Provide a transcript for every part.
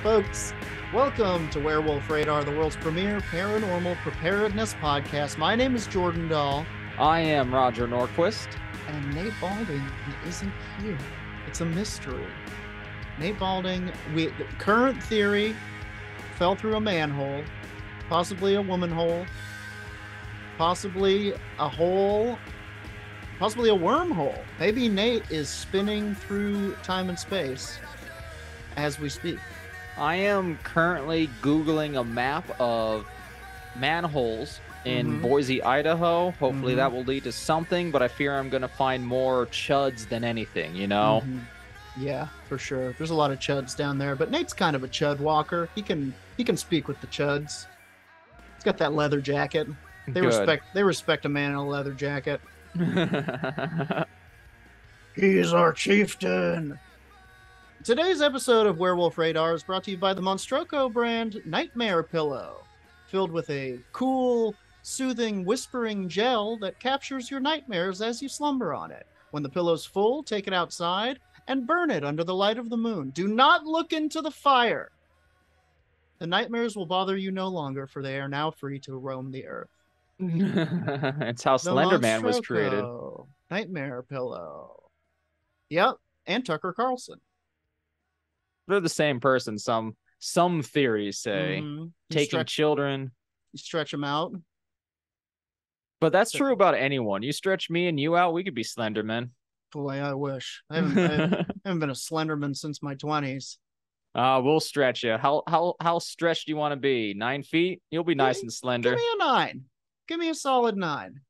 folks. Welcome to Werewolf Radar, the world's premier paranormal preparedness podcast. My name is Jordan Dahl. I am Roger Norquist. And Nate Balding isn't here. It's a mystery. Nate Balding, current theory, fell through a manhole, possibly a woman hole, possibly a hole, possibly a wormhole. Maybe Nate is spinning through time and space as we speak. I am currently Googling a map of manholes in Boise, Idaho. Hopefully that will lead to something, but I fear I'm going to find more chuds than anything, you know? Yeah, for sure. There's a lot of chuds down there, but Nate's kind of a chud walker. He can speak with the chuds. He's got that leather jacket. They respect a man in a leather jacket. He's our chieftain. Today's episode of Werewolf Radar is brought to you by the Monstroko brand Nightmare Pillow, filled with a cool, soothing, whispering gel that captures your nightmares as you slumber on it. When the pillow's full, take it outside and burn it under the light of the moon. Do not look into the fire. The nightmares will bother you no longer, for they are now free to roam the earth. It's how Slender Man was created. Nightmare Pillow. Yep, and Tucker Carlson. They're the same person, some theories say. Taking children. You stretch them out. But that's true about anyone. You stretch me and you out, we could be Slenderman. Boy, I wish. I haven't been a Slenderman since my 20s. We'll stretch you. How stretched do you want to be? 9 feet? You'll be nice and slender. Give me a 9. Give me a solid 9.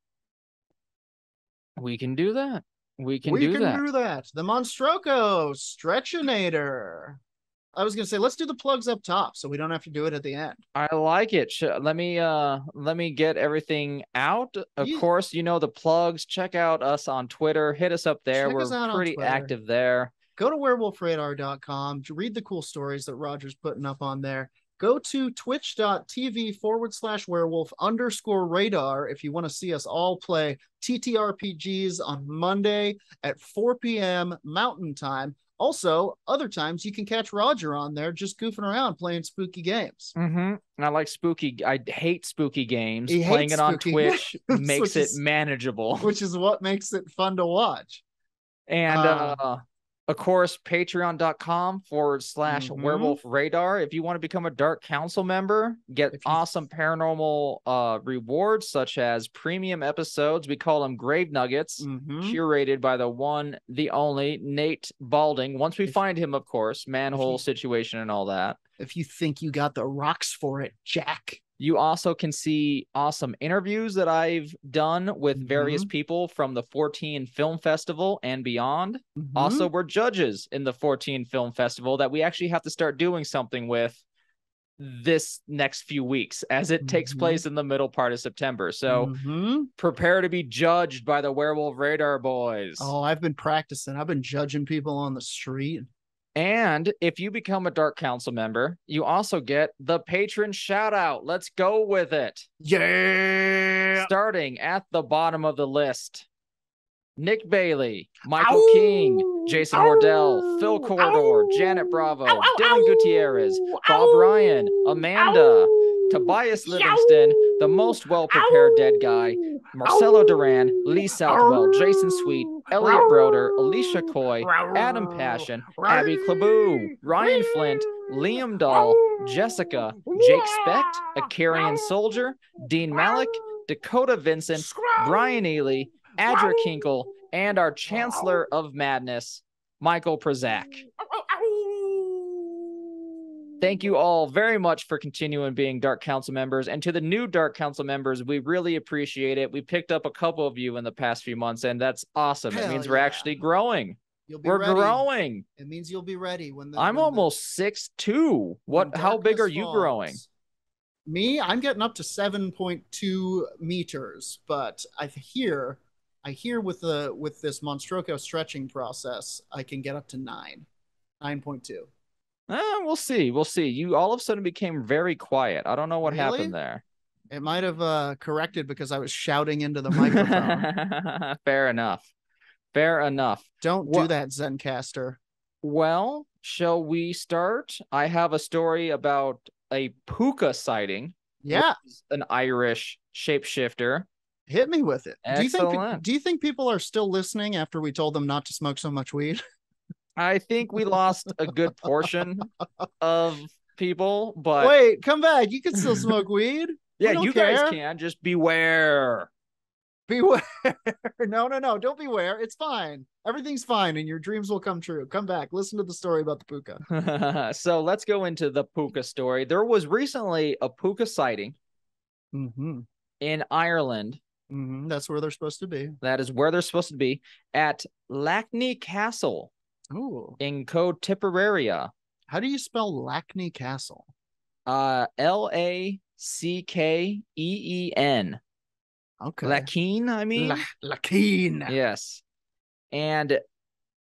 We can do that. We can do that. The Monstroko Stretchinator. I was gonna say, let's do the plugs up top so we don't have to do it at the end. I like it. Let me get everything out. Of course, you know the plugs. Check out us on Twitter. Hit us up there. We're pretty active there. Go to werewolfradar.com to read the cool stories that Roger's putting up on there. Go to twitch.tv/werewolf_radar if you want to see us all play TTRPGs on Monday at 4 p.m. Mountain Time. Also, other times you can catch Roger on there just goofing around playing spooky games. And I like spooky. I hate spooky games. Playing it on Twitch makes it manageable. Which is what makes it fun to watch. And of course, patreon.com/werewolf radar. If you want to become a Dark Council member, get awesome paranormal rewards such as premium episodes. We call them Grave Nuggets, curated by the one, the only Nate Balding. Once we find him, of course, manhole situation and all that. If you think you got the rocks for it, Jack. You also can see awesome interviews that I've done with various people from the 14 Film Festival and beyond. Also, we're judges in the 14 Film Festival that we actually have to start doing something with this next few weeks as it takes place in the middle part of September. So prepare to be judged by the Werewolf Radar boys. Oh, I've been practicing. I've been judging people on the street. And if you become a Dark Council member, you also get the patron shout out. Let's go with it. Yeah. Starting at the bottom of the list. Nick Bailey, Michael King, Jason Wardell, Phil Corridor, Janet Bravo, Dylan Gutierrez, Bob Ryan, Amanda, Tobias Livingston, the most well-prepared dead guy, Marcelo Duran, Lee Southwell, Jason Sweet, Elliot Broder, Alicia Coy, Adam Passion, Abby Klaboo, Ryan Flint, Liam Dahl, Jessica, Jake Specht, a Carrion Soldier, Dean Malik, Dakota Vincent, Brian Ely, Adra Kinkle, and our Chancellor of Madness, Michael Przak. Thank you all very much for continuing being Dark Council members. And to the new Dark Council members, we really appreciate it. We picked up a couple of you in the past few months, and that's awesome. It means we're actually growing. We're growing. It means you'll be ready when I'm almost 6'2". How big are you growing? Me, I'm getting up to 7.2 meters, but I hear with this Monstroko stretching process, I can get up to 9.2. We'll see. You all of a sudden became very quiet. I don't know what happened there. It might have corrected because I was shouting into the microphone. Fair enough. Don't do that, Zencaster. Well, shall we start? I have a story about a Puka sighting. Yeah, Which is an Irish shapeshifter. hit me with it. Excellent. Do you think people are still listening after we told them not to smoke so much weed? I think we lost a good portion of people, but Wait, come back. You can still smoke weed. yeah, We don't you guys care. can. Just beware. Beware. No. Don't beware. It's fine. Everything's fine and your dreams will come true. Come back. Listen to the story about the Puka. So let's go into the Puka story. There was recently a Puka sighting in Ireland. That's where they're supposed to be. That is where they're supposed to be, at Lackeen Castle. Ooh. In Tipperary. How do you spell Lackeen Castle? Lackeen. Okay. Lackeen, I mean. Lackeen. Yes. And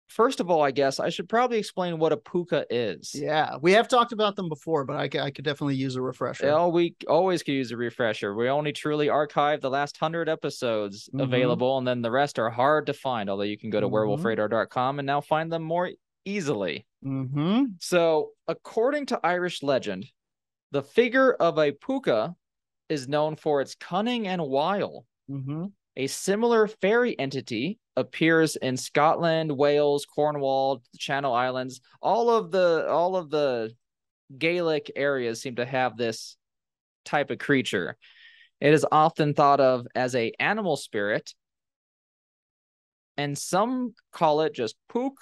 first of all, I guess I should probably explain what a Puka is. Yeah, we have talked about them before, but I could definitely use a refresher. Oh, we always could use a refresher. We only truly archive the last 100 episodes available, and then the rest are hard to find, although you can go to werewolfradar.com and now find them more easily. So, according to Irish legend, the figure of a Puka is known for its cunning and wile. A similar fairy entity appears in Scotland, Wales, Cornwall, the Channel Islands. All of the Gaelic areas seem to have this type of creature. It is often thought of as an animal spirit, and some call it just Puck,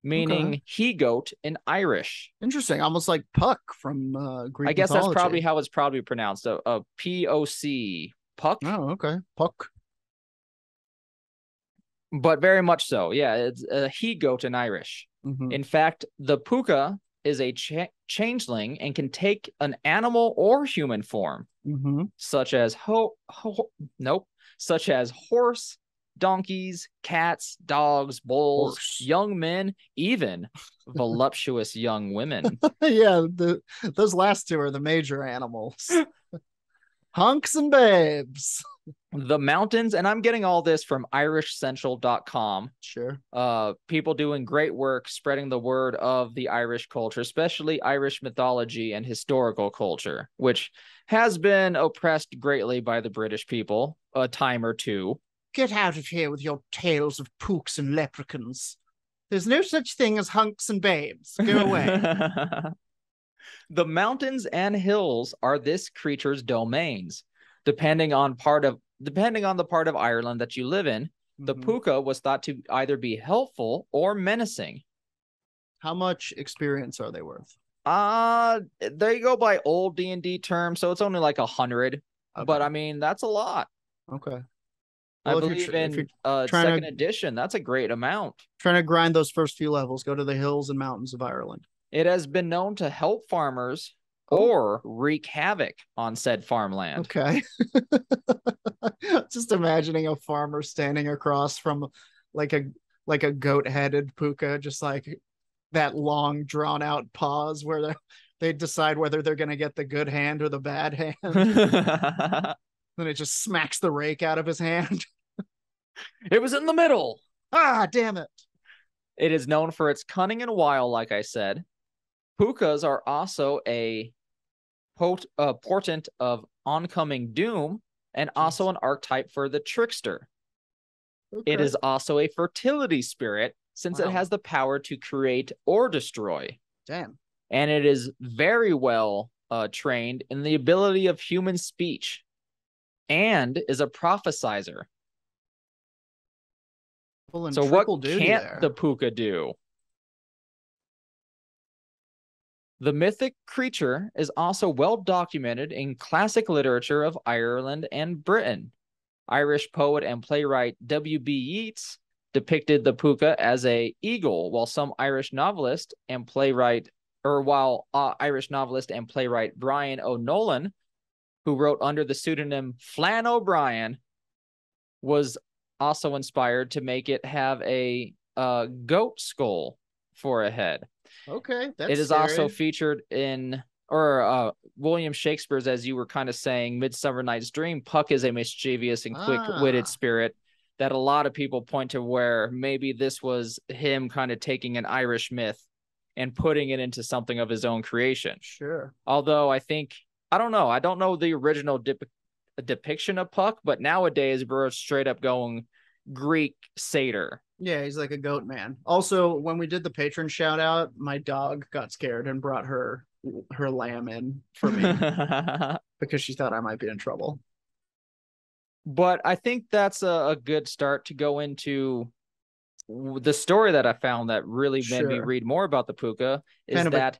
meaning he-goat in Irish. Interesting, almost like Puck from Greek I guess mythology. That's probably how it's probably pronounced, a P-O-C, Puck. Oh, okay, Puck. But very much so, yeah, it's a he-goat in Irish. In fact, the Puka is a changeling and can take an animal or human form, such as such as horse, donkeys, cats, dogs, bulls, young men, even voluptuous young women. Yeah, those last two are the major animals. Hunks and babes. The mountains, and I'm getting all this from irishcentral.com. Sure. People doing great work spreading the word of the Irish culture, especially Irish mythology and historical culture, which has been oppressed greatly by the British people a time or two. Get out of here with your tales of pooks and leprechauns. There's no such thing as hunks and babes. Go away. The mountains and hills are this creature's domains. Depending on the part of Ireland that you live in, the Puka was thought to either be helpful or menacing. How much experience are they worth? They go by old D&D terms, so it's only like 100. Okay. But I mean, that's a lot. Okay. Well, I believe in second edition, that's a great amount. Trying to grind those first few levels, go to the hills and mountains of Ireland. It has been known to help farmers or wreak havoc on said farmland. Okay. Just imagining a farmer standing across from like a goat-headed Puka, just like that long drawn out pause where they decide whether they're going to get the good hand or the bad hand. Then it just smacks the rake out of his hand. It was in the middle. Ah, damn it. It is known for its cunning and wile, like I said. Pukas are also a portent of oncoming doom and also an archetype for the trickster. Okay. It is also a fertility spirit since it has the power to create or destroy. Damn. And it is very well trained in the ability of human speech and is a prophesizer. Well, so what can't the Puka do? The mythic creature is also well documented in classic literature of Ireland and Britain. Irish poet and playwright W.B. Yeats depicted the Puka as an eagle, while Irish novelist and playwright Brian O'Nolan, who wrote under the pseudonym Flann O'Brien, was also inspired to make it have a goat skull for a head. Okay, that's it is scary. Also featured in William Shakespeare's, as you were kind of saying, Midsummer Night's Dream. Puck is a mischievous and quick-witted spirit that a lot of people point to where maybe this was him kind of taking an Irish myth and putting it into something of his own creation. Sure. Although I don't know the original depiction of Puck, but nowadays we're straight up going Greek satyr. Yeah, he's like a goat man. Also, when we did the patron shout out, my dog got scared and brought her lamb in for me because she thought I might be in trouble. But I think that's a good start to go into the story that I found that really made me read more about the Puka is that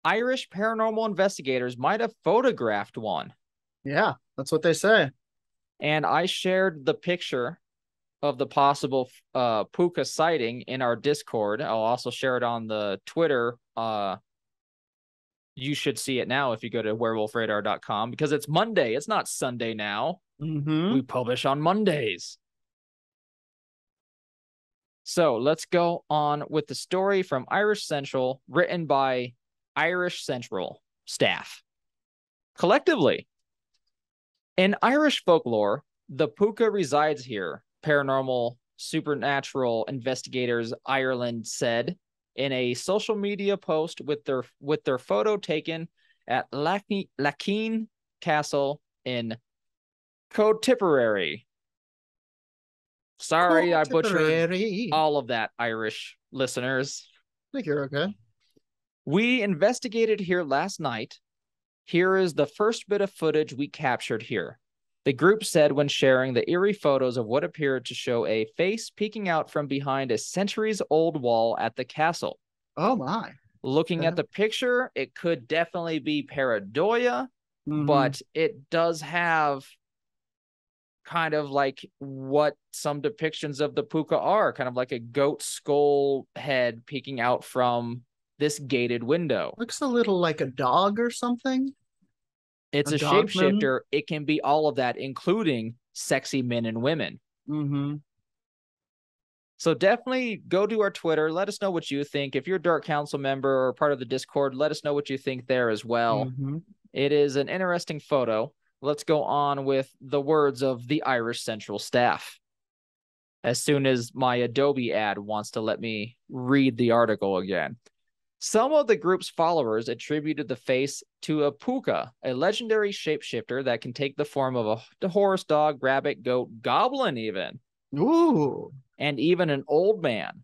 Irish paranormal investigators might have photographed one. Yeah, that's what they say. And I shared the picture of the possible Puka sighting in our Discord. I'll also share it on the Twitter. You should see it now if you go to werewolfradar.com because it's Monday. It's not Sunday now. Mm-hmm. We publish on Mondays. So let's go on with the story from Irish Central, written by Irish Central staff. Collectively, in Irish folklore, the Puka resides here, paranormal supernatural investigators Ireland said in a social media post with their photo taken at Lackeen Castle in Tipperary. Sorry, I butchered all of that, Irish listeners. I think you're okay. We investigated here last night. Here is the first bit of footage we captured here. The group said when sharing the eerie photos of what appeared to show a face peeking out from behind a centuries-old wall at the castle. Oh, my. Looking at the picture, it could definitely be pareidoia, but it does have kind of like what some depictions of the Puka are, kind of like a goat skull head peeking out from this gated window. Looks a little like a dog or something. It's a shapeshifter. It can be all of that, including sexy men and women. Mm-hmm. So definitely go to our Twitter. Let us know what you think. If you're a Dark Council member or part of the Discord, let us know what you think there as well. Mm-hmm. It is an interesting photo. Let's go on with the words of the Irish Central staff. As soon as my Adobe ad wants to let me read the article again. Some of the group's followers attributed the face to a Puka, a legendary shapeshifter that can take the form of a horse, dog, rabbit, goat, goblin even. Ooh. And even an old man.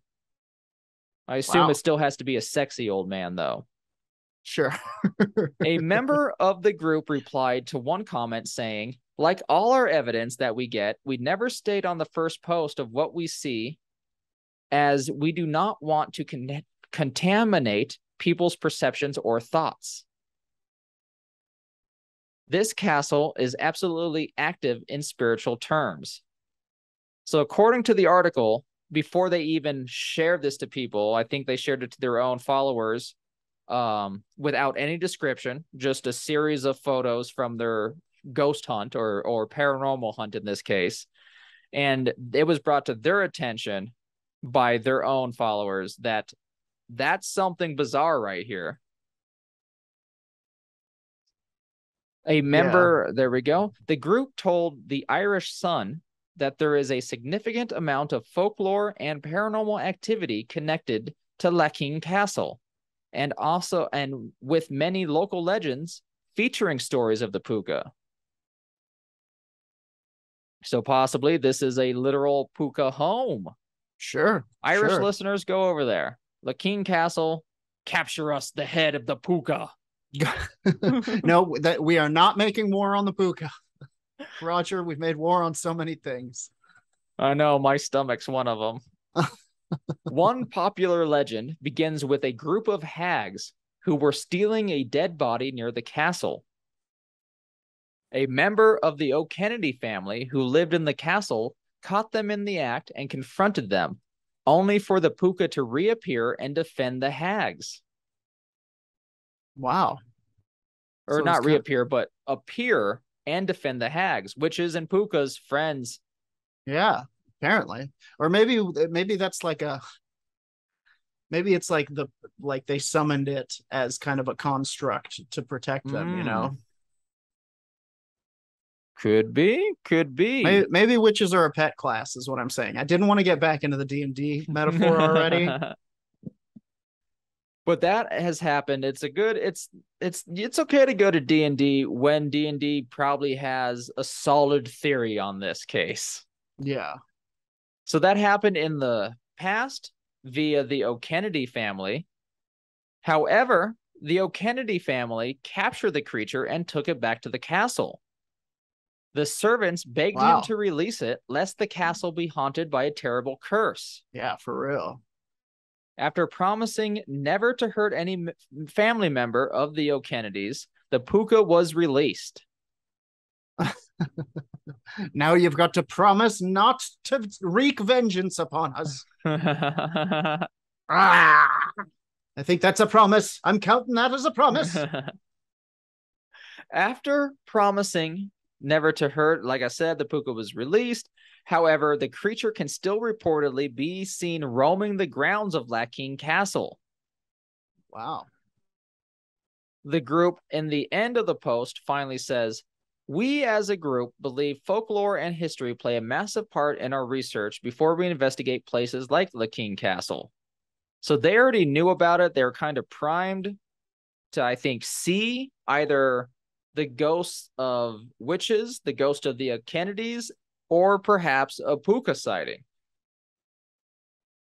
I assume it still has to be a sexy old man, though. Sure. A member of the group replied to one comment saying, like all our evidence that we get, we never state on the first post of what we see, as we do not want to contaminate people's perceptions or thoughts. This castle is absolutely active in spiritual terms. So according to the article, before they even shared this to people, I think they shared it to their own followers without any description, just a series of photos from their ghost hunt or paranormal hunt in this case. And it was brought to their attention by their own followers that that's something bizarre right here. A member, there we go. The group told the Irish Sun that there is a significant amount of folklore and paranormal activity connected to Lackeen Castle, and with many local legends featuring stories of the Puka. So possibly this is a literal Puka home. Sure. Irish listeners, go over there. Lackeen Castle, capture us the head of the Puka. No, that we are not making war on the Puka. Roger, we've made war on so many things. I know, my stomach's one of them. One popular legend begins with a group of hags who were stealing a dead body near the castle. A member of the O'Kennedy family who lived in the castle caught them in the act and confronted them, only for the Puka to reappear and defend the hags. Wow. Or so not reappear, but appear and defend the hags, which is in Puka's friends. Yeah, apparently. Or maybe that's like maybe it's like they summoned it as kind of a construct to protect them, you know? Could be. Maybe witches are a pet class is what I'm saying. I didn't want to get back into the D&D metaphor already. But that has happened. It's okay to go to D&D when D&D probably has a solid theory on this case. Yeah. So that happened in the past via the O'Kennedy family. However, the O'Kennedy family captured the creature and took it back to the castle. The servants begged him to release it, lest the castle be haunted by a terrible curse. Yeah, for real. After promising never to hurt any family member of the O'Kennedys, the Puka was released. Now you've got to promise not to wreak vengeance upon us. I think that's a promise. I'm counting that as a promise. After promising never to hurt, like I said, the Puka was released. However, the creature can still reportedly be seen roaming the grounds of Lackeen Castle. Wow. The group in the end of the post finally says, "We as a group believe folklore and history play a massive part in our research before we investigate places like Lackeen Castle." So they already knew about it. They were kind of primed to, I think, see either the ghosts of witches, the ghost of the Kennedys, or perhaps a Puka sighting.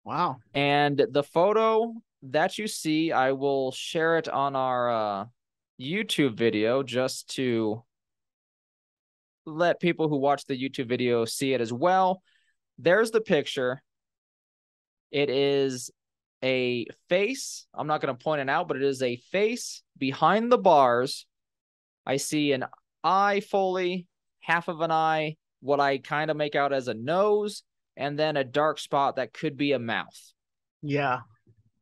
Wow. And the photo that you see, I will share it on our YouTube video just to let people who watch the YouTube video see it as well. There's the picture. It is a face. I'm not going to point it out, but it is a face behind the bars. I see an eye fully, half of an eye, what I kind of make out as a nose, and then a dark spot that could be a mouth. Yeah.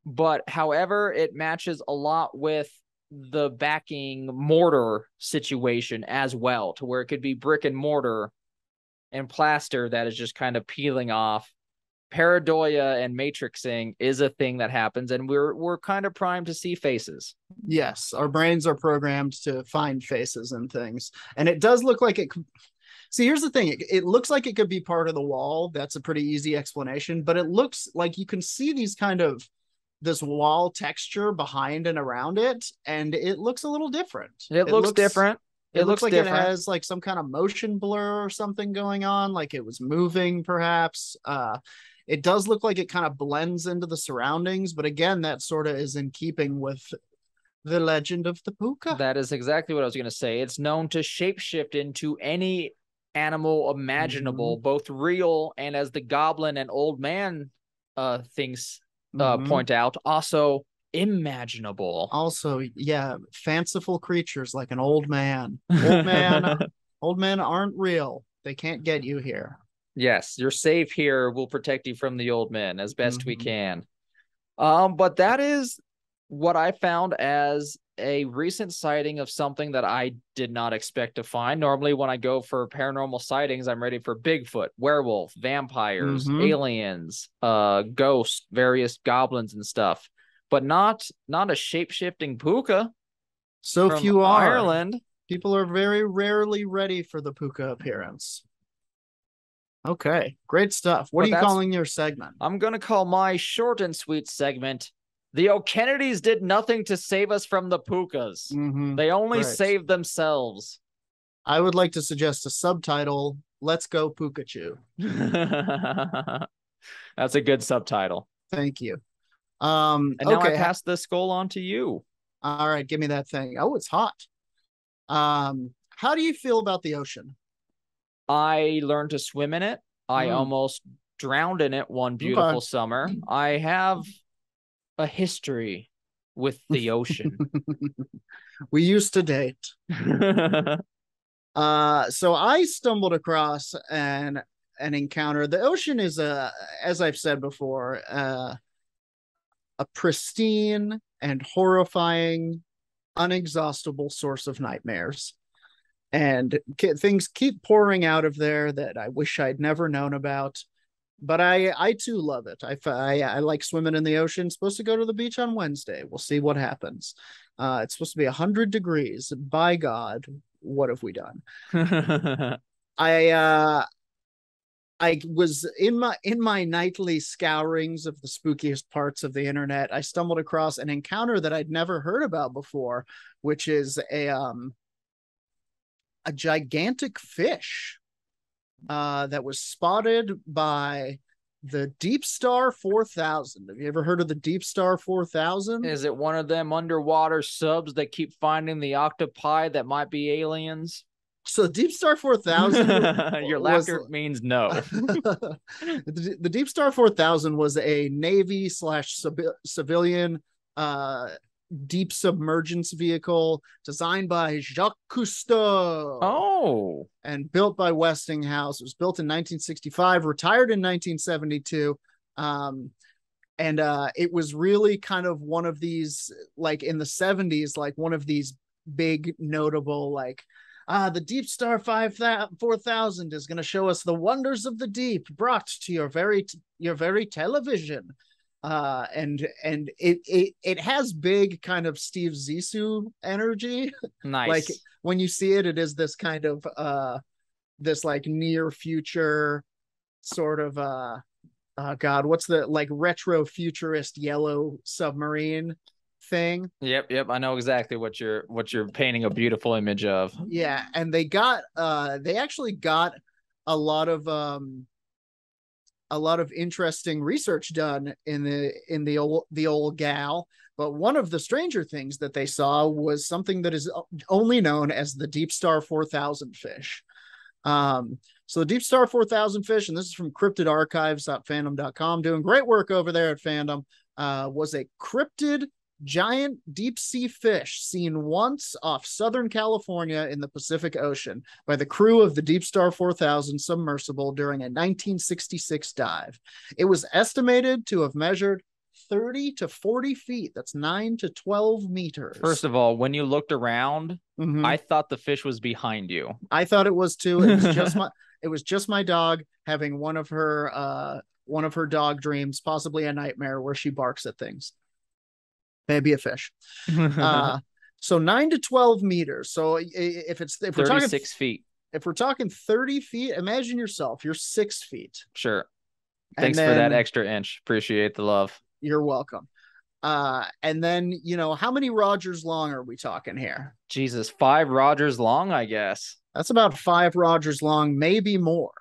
But however, it matches a lot with the backing mortar situation as well, to where it could be brick and mortar and plaster that is just kind of peeling off. Pareidoia and matrixing is a thing that happens, and we're kind of primed to see faces. Yes, our brains are programmed to find faces and things, and it does look like it. See, here's the thing. It looks like it could be part of the wall. That's a pretty easy explanation, but it looks like you can see these kind of this wall texture behind and around it, and it looks a little different. It looks different. It looks like different. It has like some kind of motion blur or something going on, like it was moving perhaps. It does look like it kind of blends into the surroundings, but again, that sort of is in keeping with the legend of the Puka. That is exactly what I was going to say. It's known to shapeshift into any animal imaginable, both real and, as the goblin and old man things point out, also imaginable. Also, yeah, fanciful creatures like an old man. Old men aren't real. They can't get you here. Yes, you're safe here. We'll protect you from the old men as best we can. But that is what I found as a recent sighting of something that I did not expect to find. Normally, when I go for paranormal sightings, I'm ready for Bigfoot, werewolf, vampires, aliens, ghosts, various goblins and stuff. But not a shape-shifting Puka. So few are. Ireland. People are very rarely ready for the Puka appearance. Okay, great stuff. What are you calling your segment? I'm going to call my short and sweet segment, "The O'Kennedys did nothing to save us from the Pukas. They only saved themselves." I would like to suggest a subtitle, "Let's Go Pikachu." That's a good subtitle. Thank you. And now I pass the skull on to you. All right, give me that thing. Oh, it's hot. How do you feel about the ocean? I learned to swim in it. I almost drowned in it one beautiful summer. I have a history with the ocean. We used to date. So I stumbled across an encounter. The ocean is as I've said before, a pristine and horrifying, unexhaustible source of nightmares. And things keep pouring out of there that I wish I'd never known about. But I too love it. I like swimming in the ocean. Supposed to go to the beach on Wednesday. We'll see what happens. It's supposed to be 100 degrees. By God, what have we done? I was in my nightly scourings of the spookiest parts of the internet. I stumbled across an encounter that I'd never heard about before, which is a gigantic fish that was spotted by the Deepstar 4000. Have you ever heard of the Deepstar 4000? Is it one of them underwater subs that keep finding the octopi that might be aliens? So Deepstar 4000 Your laughter means no. The Deepstar 4000 was a Navy / civilian deep submergence vehicle designed by Jacques Cousteau. Oh. And built by Westinghouse. It was built in 1965, retired in 1972. It was really kind of one of these, like in the 70s, like one of these big notable, like, the Deepstar 4000 is going to show us the wonders of the deep brought to your very television. And it has big kind of Steve Zissou energy. Nice. Like when you see it, it is this kind of this like near future sort of God, what's the like retro futurist yellow submarine thing? Yep. I know exactly what you're painting a beautiful image of. Yeah, and they actually got a lot of interesting research done in the old gal. But one of the stranger things that they saw was something that is only known as the Deepstar 4000 fish. So the Deepstar 4000 fish, and this is from cryptidarchives.fandom.com, doing great work over there at Fandom, was a cryptid giant deep sea fish seen once off Southern California in the Pacific Ocean by the crew of the Deepstar 4000 submersible during a 1966 dive. It was estimated to have measured 30 to 40 feet. That's 9 to 12 meters. First of all, when you looked around, I thought the fish was behind you. I thought it was too. It was just my dog having one of her dog dreams, possibly a nightmare where she barks at things. Maybe a fish. So 9 to 12 meters. So if we're 36 talking feet, if we're talking 30 feet, imagine yourself, you're 6 feet. Sure. Thanks for that extra inch. Appreciate the love. You're welcome. And then, how many Rogers long are we talking here? Jesus, 5 Rogers long, I guess. That's about 5 Rogers long, maybe more.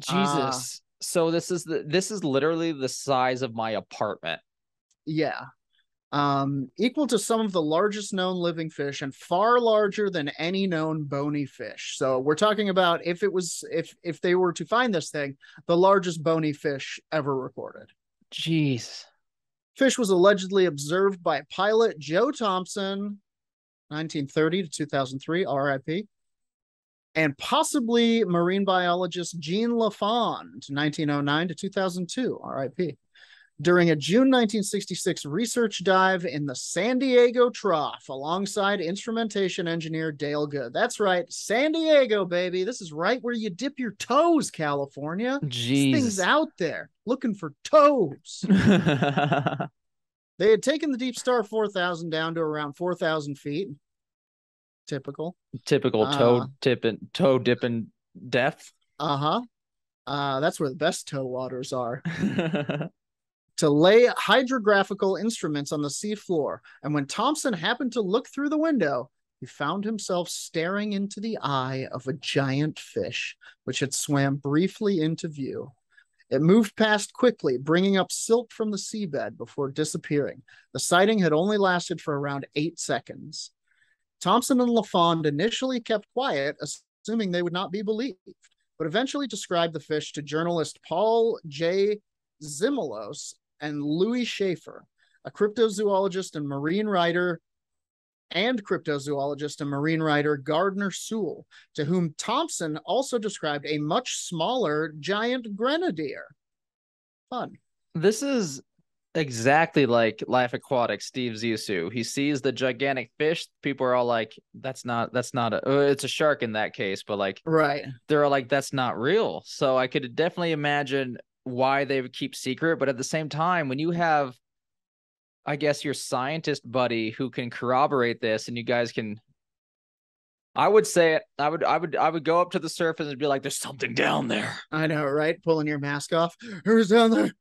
Jesus. So this is literally the size of my apartment. Yeah. Equal to some of the largest known living fish and far larger than any known bony fish. So we're talking about if they were to find this thing, the largest bony fish ever recorded. Jeez. Fish was allegedly observed by pilot Joe Thompson, 1930 to 2003, RIP, and possibly marine biologist Jean Lafond, 1909 to 2002, RIP. During a June 1966 research dive in the San Diego Trough alongside instrumentation engineer Dale Good. That's right, San Diego, baby. This is right where you dip your toes, California. Jeez. This thing's out there looking for toes. They had taken the Deepstar 4000 down to around 4,000 feet. Typical toe dipping depth. That's where the best toe waters are. To lay hydrographical instruments on the seafloor. And when Thompson happened to look through the window, he found himself staring into the eye of a giant fish, which had swam briefly into view. It moved past quickly, bringing up silt from the seabed before disappearing. The sighting had only lasted for around 8 seconds. Thompson and Lafond initially kept quiet, assuming they would not be believed, but eventually described the fish to journalist Paul J. Zimilos and Louis Schaefer, a cryptozoologist and marine writer, Gardner Sewell, to whom Thompson also described a much smaller giant grenadier. Fun. This is exactly like Life Aquatic Steve Zissou. He sees the gigantic fish. People are all like, that's not it's a shark in that case, but like, right. They're all like, that's not real. So I could definitely imagine why they would keep secret, but at the same time, when you have, I guess, your scientist buddy who can corroborate this and you guys can I would say it. I would go up to the surface and be like, "There's something down there." I know, right? Pulling your mask off. Who's down there?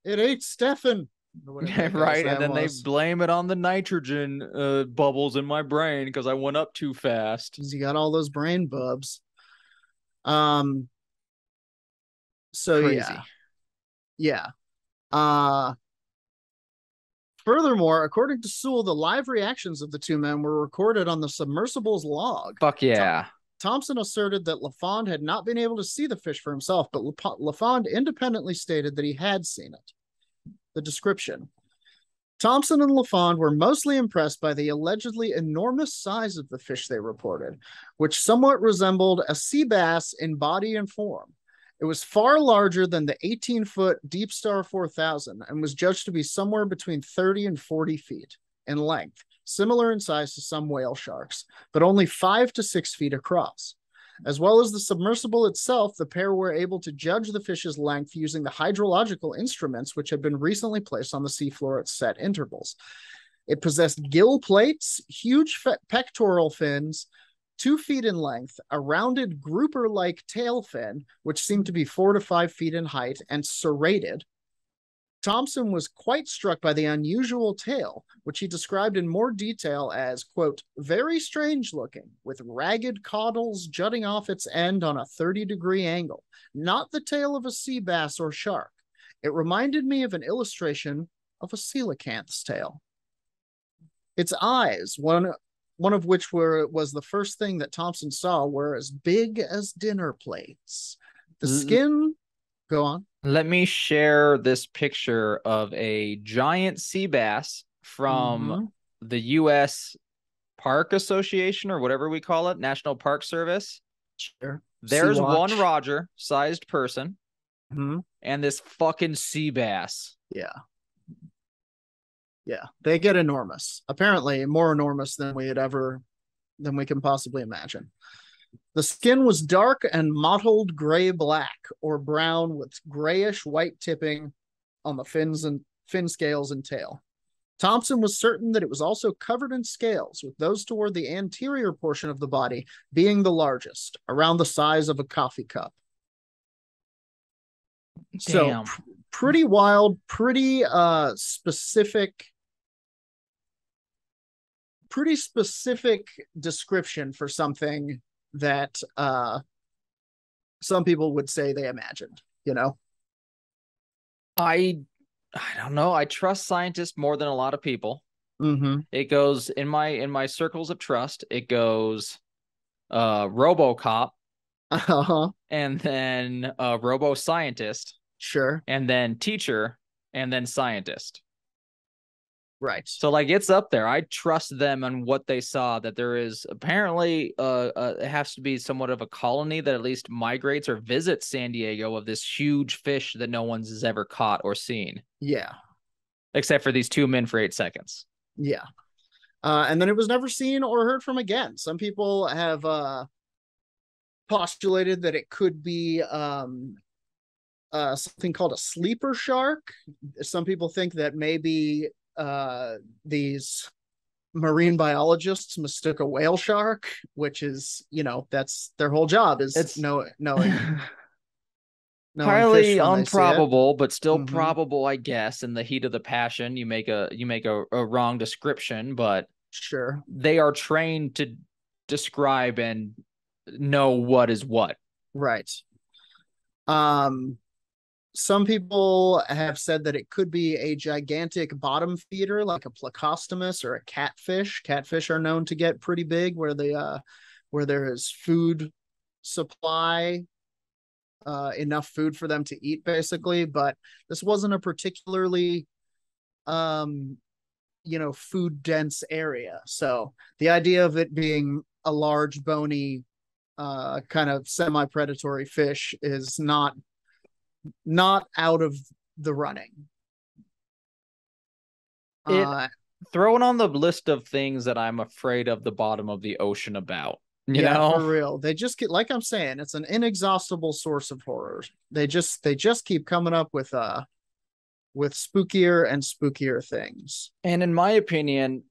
It ate Stefan. Right, and then they blame it on the nitrogen bubbles in my brain because I went up too fast. You got all those brain bubs. So Crazy. yeah. Furthermore, according to Sewell, the live reactions of the two men were recorded on the submersible's log. Fuck yeah. Thompson asserted that LaFond had not been able to see the fish for himself, but LaFond independently stated that he had seen it. The description. Thompson and LaFond were mostly impressed by the allegedly enormous size of the fish they reported, which somewhat resembled a sea bass in body and form. It was far larger than the 18-foot Deepstar 4000 and was judged to be somewhere between 30 and 40 feet in length, similar in size to some whale sharks, but only 5 to 6 feet across. As well as the submersible itself, the pair were able to judge the fish's length using the hydrological instruments which had been recently placed on the seafloor at set intervals. It possessed gill plates, huge pectoral fins, 2 feet in length, a rounded grouper-like tail fin, which seemed to be 4 to 5 feet in height, and serrated. Thompson was quite struck by the unusual tail, which he described in more detail as, quote, very strange looking, with ragged caudals jutting off its end on a 30-degree angle, not the tail of a sea bass or shark. It reminded me of an illustration of a coelacanth's tail. Its eyes, one of which was the first thing that Thompson saw, were as big as dinner plates. The skin... Go on. Let me share this picture of a giant sea bass from the U.S. Park Association, or whatever we call it, National Park Service. Sure. There's one Roger-sized person, and this fucking sea bass. Yeah. Yeah, they get enormous. Apparently, more enormous than we can possibly imagine. The skin was dark and mottled gray-black or brown with grayish-white tipping on the fin scales and tail. Thompson was certain that it was also covered in scales, with those toward the anterior portion of the body being the largest, around the size of a coffee cup. Damn. So, pretty wild, pretty specific description for something that some people would say they imagined, you know? I don't know. I trust scientists more than a lot of people. It goes in my circles of trust. It goes RoboCop, and then Robo Scientist, sure, and then teacher, and then scientist. Right. So like it's up there. I trust them on what they saw, that there is apparently it has to be somewhat of a colony that at least migrates or visits San Diego of this huge fish that no one's has ever caught or seen. Yeah. Except for these 2 men for 8 seconds. Yeah. And then it was never seen or heard from again. Some people have postulated that it could be something called a sleeper shark. Some people think that maybe these marine biologists mistook a whale shark, which is, that's their whole job, is knowing highly improbable, but still probable, I guess. In the heat of the passion, you make a wrong description, but sure, they are trained to describe and know what is what. Right. Some people have said that it could be a gigantic bottom feeder, like a Plecostomus or a catfish. Catfish are known to get pretty big where there is food supply, enough food for them to eat, basically. But this wasn't a particularly, food dense area. So the idea of it being a large, bony, kind of semi-predatory fish is not out of the running. Thrown on the list of things that I'm afraid of the bottom of the ocean about. You know? For real. They just get, like I'm saying, it's an inexhaustible source of horrors. They just keep coming up with spookier and spookier things. And in my opinion,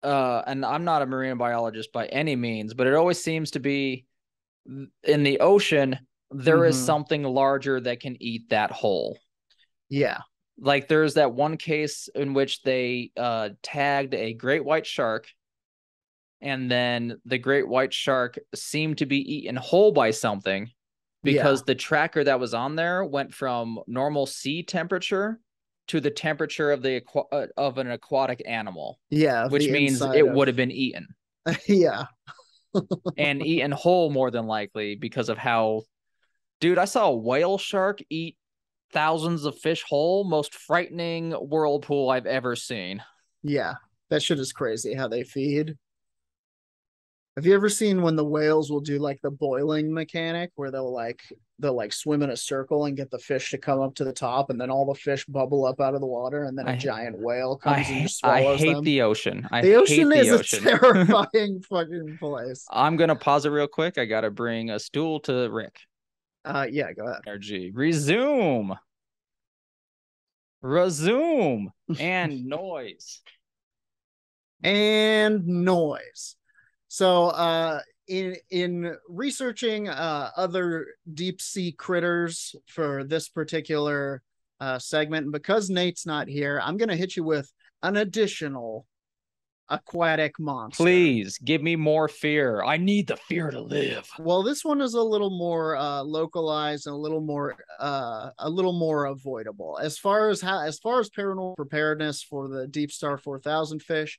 and I'm not a marine biologist by any means, but it always seems to be in the ocean, there is something larger that can eat that whole. Yeah. Like there's that one case in which they tagged a great white shark, and then the great white shark seemed to be eaten whole by something because the tracker that was on there went from normal sea temperature to the temperature of the of an aquatic animal. Yeah, which means it would have been eaten. Yeah. And eaten whole more than likely because of how, dude, I saw a whale shark eat thousands of fish whole. Most frightening whirlpool I've ever seen. Yeah, that shit is crazy how they feed. Have you ever seen when the whales will do like the boiling mechanic where they'll like swim in a circle and get the fish to come up to the top, and then all the fish bubble up out of the water, and then a giant whale comes and just swallows them? I hate the ocean. The ocean is a terrifying fucking place. I'm gonna pause it real quick. I gotta bring a stool to Rick. Yeah, go ahead. Energy. Resume. And noise. And noise. So in researching other deep sea critters for this particular segment, and because Nate's not here, I'm going to hit you with an additional aquatic monster. Please give me more fear. I need the fear to live. Well, this one is a little more localized and a little more avoidable. As far as paranormal preparedness for the Deepstar 4000 fish,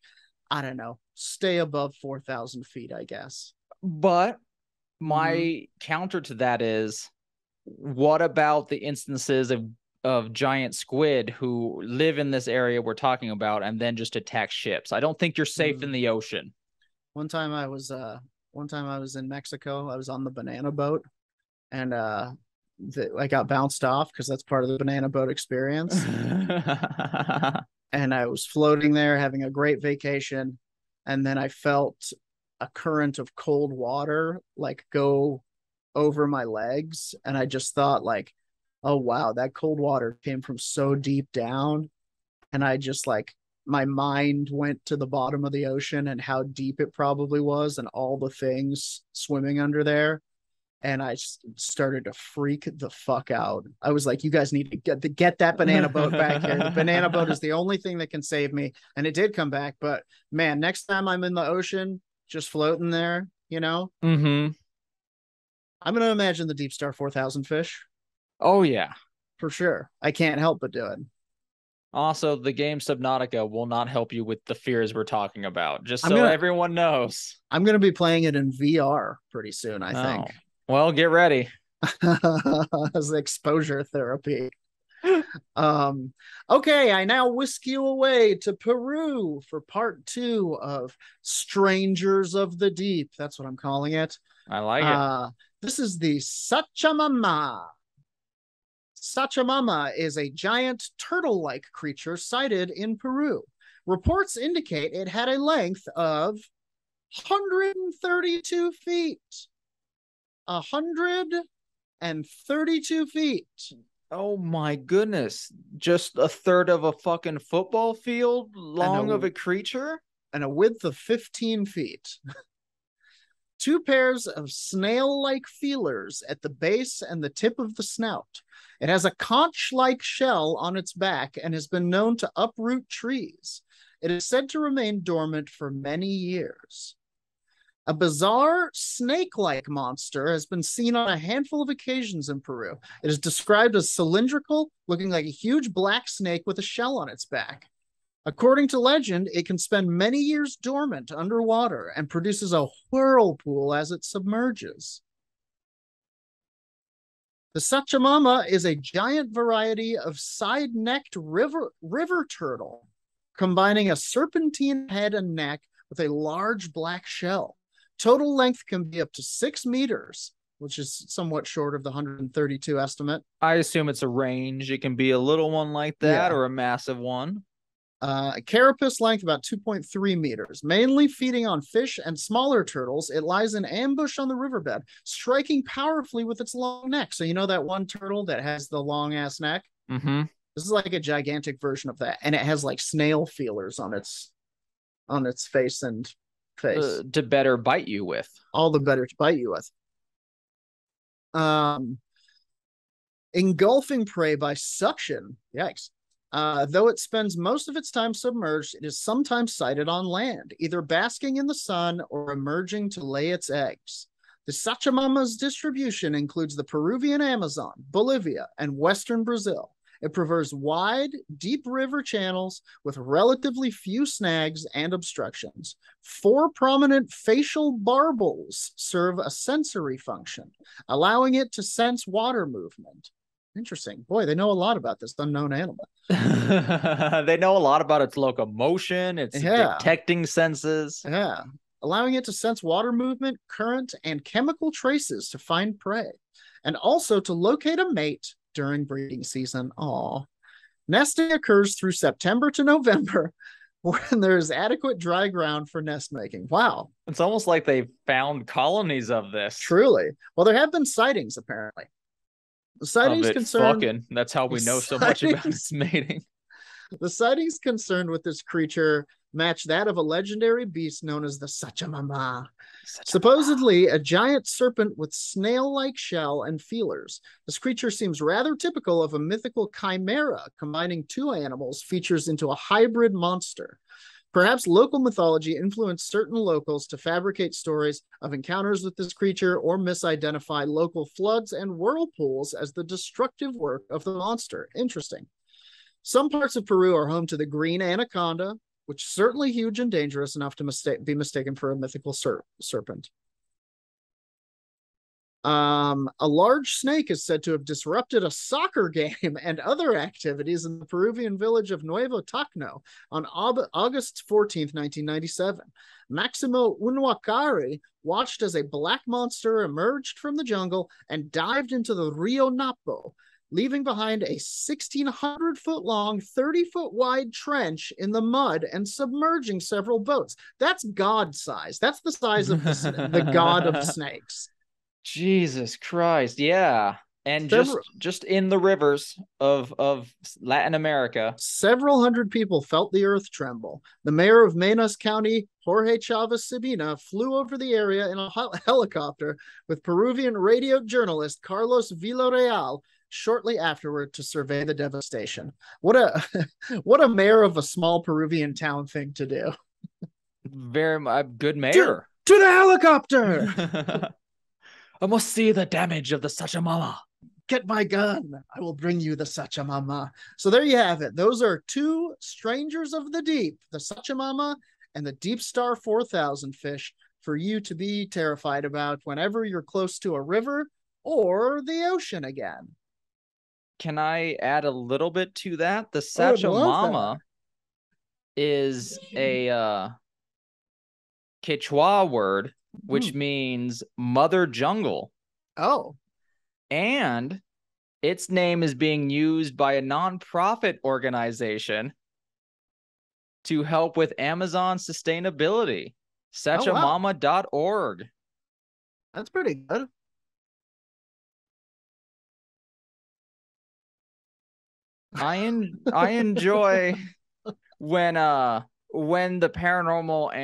I don't know. Stay above 4,000 feet, I guess. But my counter to that is, what about the instances of giant squid who live in this area we're talking about and then just attack ships? I don't think you're safe in the ocean. One time I was in Mexico. I was on the banana boat, and I got bounced off because that's part of the banana boat experience. And I was floating there having a great vacation, and then I felt a current of cold water like go over my legs, and I just thought like, oh wow, that cold water came from so deep down. And I just like, my mind went to the bottom of the ocean and how deep it probably was and all the things swimming under there. And I started to freak the fuck out. I was like, you guys need to get that banana boat back here. The banana boat is the only thing that can save me. And it did come back. But man, next time I'm in the ocean, just floating there, you know? I'm going to imagine the Deepstar 4000 fish. Oh, yeah. For sure. I can't help but do it. Also, the game Subnautica will not help you with the fears we're talking about, just so everyone knows. I'm going to be playing it in VR pretty soon, I think. Well, get ready. As exposure therapy. Okay, I now whisk you away to Peru for part 2 of Strangers of the Deep. That's what I'm calling it. I like it. This is the Sachamama. Sachamama is a giant turtle-like creature sighted in Peru. Reports indicate it had a length of 132 feet. 132 feet. Oh my goodness. Just a third of a fucking football field long of a creature? And a width of 15 feet. 2 pairs of snail-like feelers at the base and the tip of the snout. It has a conch-like shell on its back and has been known to uproot trees. It is said to remain dormant for many years. A bizarre snake-like monster has been seen on a handful of occasions in Peru. It is described as cylindrical, looking like a huge black snake with a shell on its back. According to legend, it can spend many years dormant underwater and produces a whirlpool as it submerges. The Sachamama is a giant variety of side-necked river turtle, combining a serpentine head and neck with a large black shell. Total length can be up to 6 meters, which is somewhat short of the 132 estimate. I assume it's a range. It can be a little one like that or a massive one. Carapace length about 2.3 meters. Mainly feeding on fish and smaller turtles, it lies in ambush on the riverbed, striking powerfully with its long neck. So you know that one turtle that has the long-ass neck? This is like a gigantic version of that, and it has like snail feelers on its on its face and face. To better bite you with. All the better to bite you with. Engulfing prey by suction. Yikes. Though it spends most of its time submerged, it is sometimes sighted on land, either basking in the sun or emerging to lay its eggs. The Sachamama's distribution includes the Peruvian Amazon, Bolivia, and western Brazil. It prefers wide, deep river channels with relatively few snags and obstructions. 4 prominent facial barbels serve a sensory function, allowing it to sense water movement. Interesting. Boy, they know a lot about this unknown animal. They know a lot about its locomotion, its detecting senses. Yeah. Allowing it to sense water movement, current, and chemical traces to find prey, and also to locate a mate during breeding season. Aw. Nesting occurs through September to November when there's adequate dry ground for nest making. Wow. It's almost like they found colonies of this. Truly. Well, there have been sightings, apparently. The sightings concerned... Fucking. That's how we know so much about its mating. The sightings concerned with this creature match that of a legendary beast known as the Sachamama. Supposedly a giant serpent with snail-like shell and feelers. This creature seems rather typical of a mythical chimera combining 2 animals features into a hybrid monster. Perhaps local mythology influenced certain locals to fabricate stories of encounters with this creature or misidentify local floods and whirlpools as the destructive work of the monster. Interesting. Some parts of Peru are home to the green anaconda, which is certainly huge and dangerous enough to be mistaken for a mythical serpent. A large snake is said to have disrupted a soccer game and other activities in the Peruvian village of Nuevo Tacno on August 14th, 1997. Maximo Unwakari watched as a black monster emerged from the jungle and dived into the Rio Napo, leaving behind a 1,600-foot-long, 30-foot-wide trench in the mud and submerging several boats. That's God size. That's the size of the god of snakes. Jesus Christ, yeah. And just in the rivers of Latin America. Several hundred people felt the earth tremble. The mayor of Menas County, Jorge Chavez Sabina, flew over the area in a helicopter with Peruvian radio journalist Carlos Villarreal shortly afterward to survey the devastation. What a mayor of a small Peruvian town thing to do. Very good mayor. To the helicopter! I must see the damage of the Sachamama. Get my gun. I will bring you the Sachamama. So there you have it. Those are 2 strangers of the deep, the Sachamama and the Deepstar 4000 fish, for you to be terrified about whenever you're close to a river or the ocean again. Can I add a little bit to that? The Sachamama is a Quechua word, which means mother jungle. Oh. And its name is being used by a nonprofit organization to help with Amazon sustainability. Sachamama.org. That's pretty good. I enjoy when the paranormal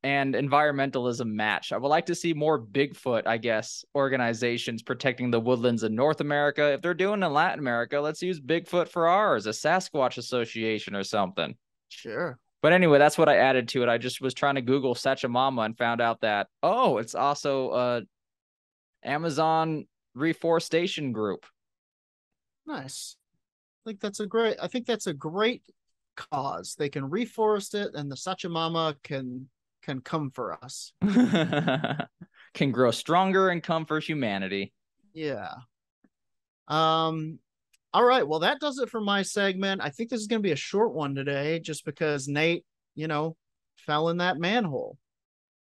and environmentalism match. I would like to see more Bigfoot, I guess, organizations protecting the woodlands in North America. If they're doing in Latin America, let's use Bigfoot for ours, a Sasquatch association or something. Sure. But anyway, that's what I added to it. I just was trying to Google Sachamama and found out that, it's also a Amazon reforestation group. Nice. I think that's a great cause. They can reforest it, and the Sachamama can come for us. Can grow stronger and come for humanity. Yeah. All right. Well, that does it for my segment. I think this is going to be a short one today, just because Nate, fell in that manhole.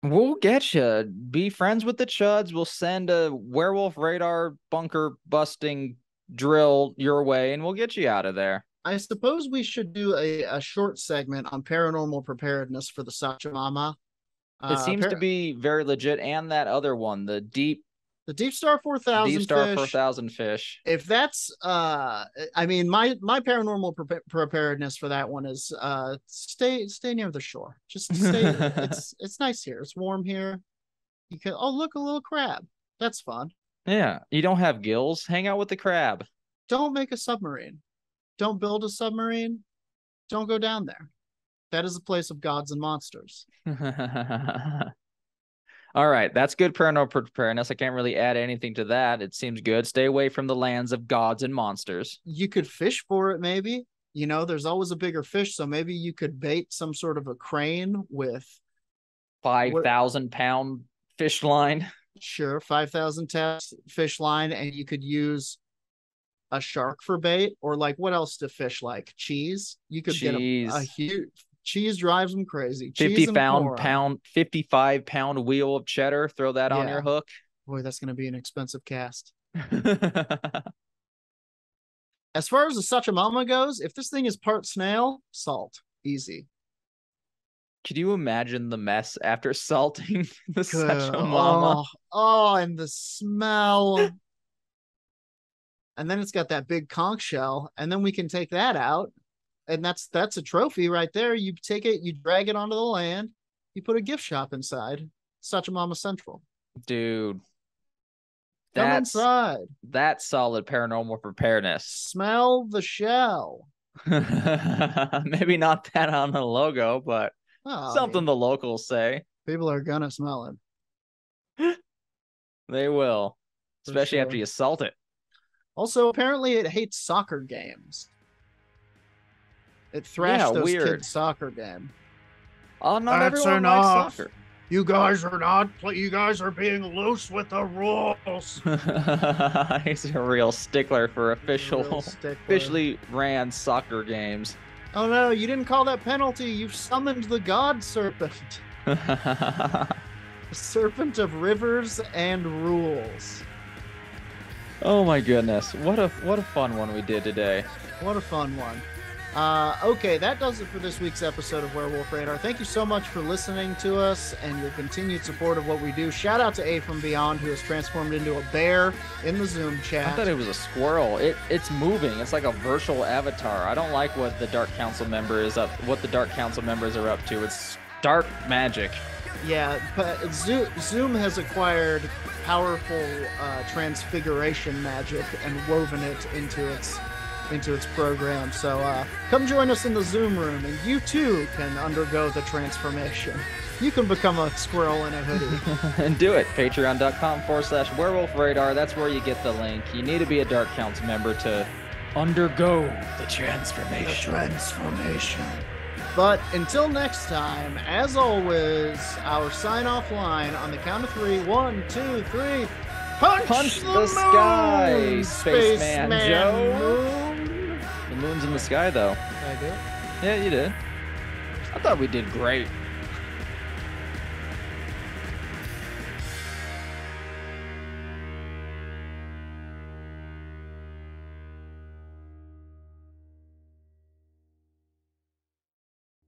We'll get you. Be friends with the Chuds. We'll send a werewolf radar bunker busting drill your way, and we'll get you out of there. I suppose we should do a short segment on paranormal preparedness for the Sachamama. It seems to be very legit, and that other one, the The Deepstar 4000 Deepstar fish. 4000 fish. If that's I mean, my paranormal preparedness for that one is stay near the shore. Just stay. it's nice here. It's warm here. You can look, a little crab. That's fun. Yeah, you don't have gills. Hang out with the crab. Don't make a submarine. Don't build a submarine. Don't go down there. That is a place of gods and monsters. All right, that's good paranormal preparedness. I can't really add anything to that. It seems good. Stay away from the lands of gods and monsters. You could fish for it, maybe. You know, there's always a bigger fish, so maybe you could bait some sort of a crane with 5,000-pound fish line. Sure, 5,000 fish line, and you could use a shark for bait, or like what else do fish like? Cheese. You could get a huge cheese drives them crazy. 55-pound wheel of cheddar. Throw that on your hook. Boy, that's going to be an expensive cast. As far as the Sachamama goes, if this thing is part snail, salt, easy. Could you imagine the mess after salting the Sachamama? Oh, and the smell. And then it's got that big conch shell, and then we can take that out. And that's a trophy right there. You take it, you drag it onto the land, you put a gift shop inside. Sachamama Central. Dude. Come inside. That's solid paranormal preparedness. Smell the shell. Maybe not that on the logo, but something the locals say. People are gonna smell it. They will. Especially after you salt it. Also, apparently it hates soccer games. It thrashed those kids' soccer game. Oh, not everyone likes soccer. You guys are being loose with the rules. He's a real stickler for officially ran soccer games. Oh no, you didn't call that penalty. You've summoned the god serpent. The serpent of rivers and rules. Oh my goodness. What a fun one we did today. What a fun one. Okay, that does it for this week's episode of Werewolf Radar. Thank you so much for listening to us and your continued support of what we do. Shout out to A from Beyond, who has transformed into a bear in the Zoom chat. I thought it was a squirrel. It's moving. It's like a virtual avatar. I don't like what the Dark Council members are up to. It's dark magic. Yeah, but Zoom has acquired powerful transfiguration magic and woven it into its program. So come join us in the Zoom room, and you too can undergo the transformation. You can become a squirrel in a hoodie. And do it. Patreon.com/Werewolf Radar. That's where you get the link. You need to be a Dark Council member to undergo the transformation. But until next time, as always, our sign-off line on the count of 3. 1, 2, 3. Punch the sky, Spaceman Joe. Moon. The moon's in the sky, though. I did. Yeah, you did. I thought we did great.